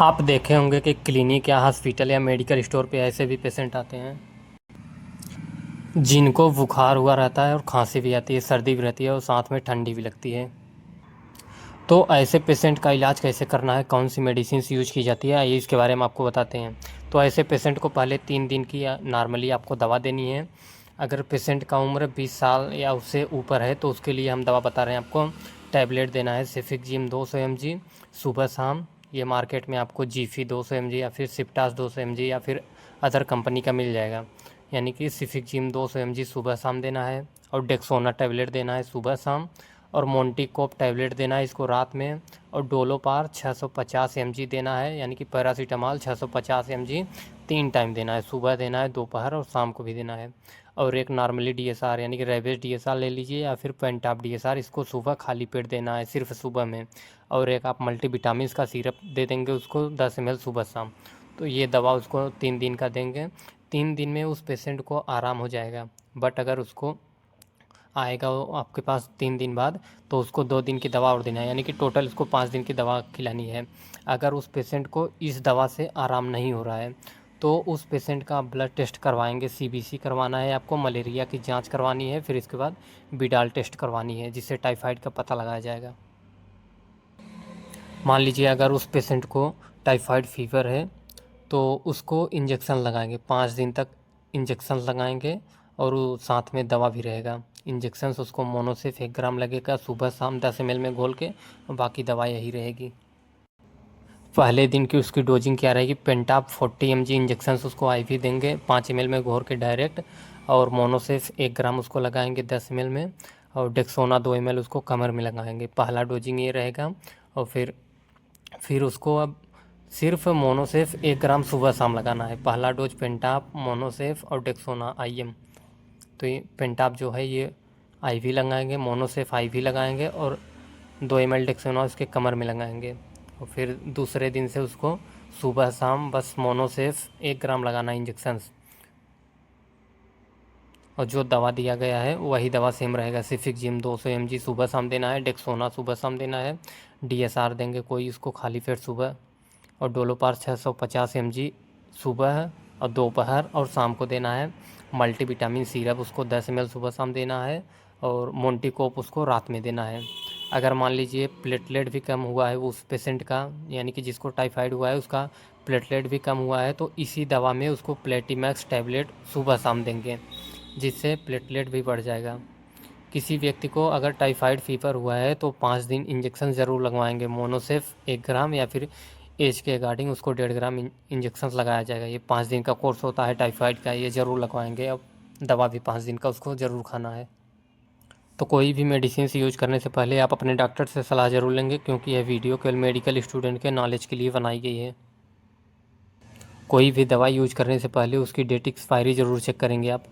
आप देखे होंगे कि क्लिनिक या हॉस्पिटल या मेडिकल स्टोर पे ऐसे भी पेशेंट आते हैं जिनको बुखार हुआ रहता है और खांसी भी आती है, सर्दी भी रहती है और साथ में ठंडी भी लगती है। तो ऐसे पेशेंट का इलाज कैसे करना है, कौन सी मेडिसिन यूज की जाती है, आइए इसके बारे में आपको बताते हैं। तो ऐसे पेशेंट को पहले 3 दिन की नॉर्मली आपको दवा देनी है। अगर पेशेंट का उम्र 20 साल या उससे ऊपर है तो उसके लिए हम दवा बता रहे हैं आपको। टैबलेट देना है सिफिक-जिम 200 mg सुबह शाम। ये मार्केट में आपको जीफी 200 mg या फिर सिप्टास 200 mg या फिर अदर कंपनी का मिल जाएगा। यानी कि सिफिक-जिम 200 mg सुबह शाम देना है, और डेक्सोना टैबलेट देना है सुबह शाम, और मोंटीकोप टैबलेट देना है इसको रात में, और डोलोपार 650 mg देना है, यानी कि पैरासीटामॉल 650 mg 3 टाइम देना है, सुबह देना है, दोपहर और शाम को भी देना है। और एक नॉर्मली डीएसआर यानी कि रेबेस डीएसआर ले लीजिए या फिर पेंटाप डीएसआर, इसको सुबह खाली पेट देना है सिर्फ सुबह में। और एक आप मल्टीविटामिन्स का सिरप दे देंगे उसको 10 ml सुबह शाम। तो ये दवा उसको 3 दिन का देंगे। 3 दिन में उस पेशेंट को आराम हो जाएगा। बट अगर उसको आएगा वो आपके पास 3 दिन बाद, तो उसको 2 दिन की दवा और देना है, यानी कि टोटल उसको 5 दिन की दवा खिलानी है। अगर उस पेशेंट को इस दवा से आराम नहीं हो रहा है तो उस पेशेंट का ब्लड टेस्ट करवाएंगे, सीबीसी करवाना है आपको, मलेरिया की जांच करवानी है, फिर इसके बाद बिडाल टेस्ट करवानी है जिससे टाइफाइड का पता लगाया जाएगा। मान लीजिए अगर उस पेशेंट को टाइफाइड फीवर है तो उसको इंजेक्शन लगाएंगे, 5 दिन तक इंजेक्शन लगाएंगे, और वो साथ में दवा भी रहेगा। इंजेक्शन उसको मोनोसिफ 1 ग्राम लगेगा सुबह शाम 10 ml में घोल के, और बाकी दवा यही रहेगी। पहले दिन की उसकी डोजिंग क्या रहेगी, पेंटाप 40 mg इंजेक्शन उसको आईवी देंगे 5 ml में घोर के डायरेक्ट, और मोनोसिफ 1 ग्राम उसको लगाएंगे 10 ml में, और डेक्सोना 2 ml उसको कमर में लगाएंगे। पहला डोजिंग ये रहेगा। और फिर उसको अब सिर्फ मोनोसेफ 1 ग्राम सुबह शाम लगाना है। पहला डोज पेंटाप, मोनोसेफ और डेक्सोना आईएम। तो ये पेंटाप जो है ये आईवी लगाएंगे, मोनोसेफ आईवी लगाएंगे, और 2 ml डेक्सोना उसके कमर में लगाएंगे। और फिर दूसरे दिन से उसको सुबह शाम बस मोनोसेफ 1 ग्राम लगाना है इंजेक्शन, और जो दवा दिया गया है वही दवा सेम रहेगा। सिफिक-जिम 200 mg सुबह शाम देना है, डेक्सोना सुबह शाम देना है, डीएसआर देंगे कोई उसको खाली पेट सुबह, और डोलोपार 650 mg सुबह और दोपहर और शाम को देना है। मल्टीविटामिन सिरप उसको 10 ml सुबह शाम देना है, और मोंटीकोप उसको रात में देना है। अगर मान लीजिए प्लेटलेट भी कम हुआ है उस पेशेंट का, यानी कि जिसको टाइफाइड हुआ है उसका प्लेटलेट भी कम हुआ है, तो इसी दवा में उसको प्लेटीमैक्स टैबलेट सुबह शाम देंगे जिससे प्लेटलेट भी बढ़ जाएगा। किसी व्यक्ति को अगर टाइफाइड फीवर हुआ है तो 5 दिन इंजेक्शन ज़रूर लगवाएंगे, मोनोसेफ 1 ग्राम या फिर एज के अकॉर्डिंग उसको 1.5 ग्राम इंजेक्शन लगाया जाएगा। ये 5 दिन का कोर्स होता है टाइफाइड का, ये ज़रूर लगवाएंगे। अब दवा भी 5 दिन का उसको ज़रूर खाना है। तो कोई भी मेडिसिन यूज करने से पहले आप अपने डॉक्टर से सलाह ज़रूर लेंगे, क्योंकि यह वीडियो केवल मेडिकल स्टूडेंट के नॉलेज के लिए बनाई गई है। कोई भी दवा यूज करने से पहले उसकी डेट एक्सपायरी ज़रूर चेक करेंगे आप।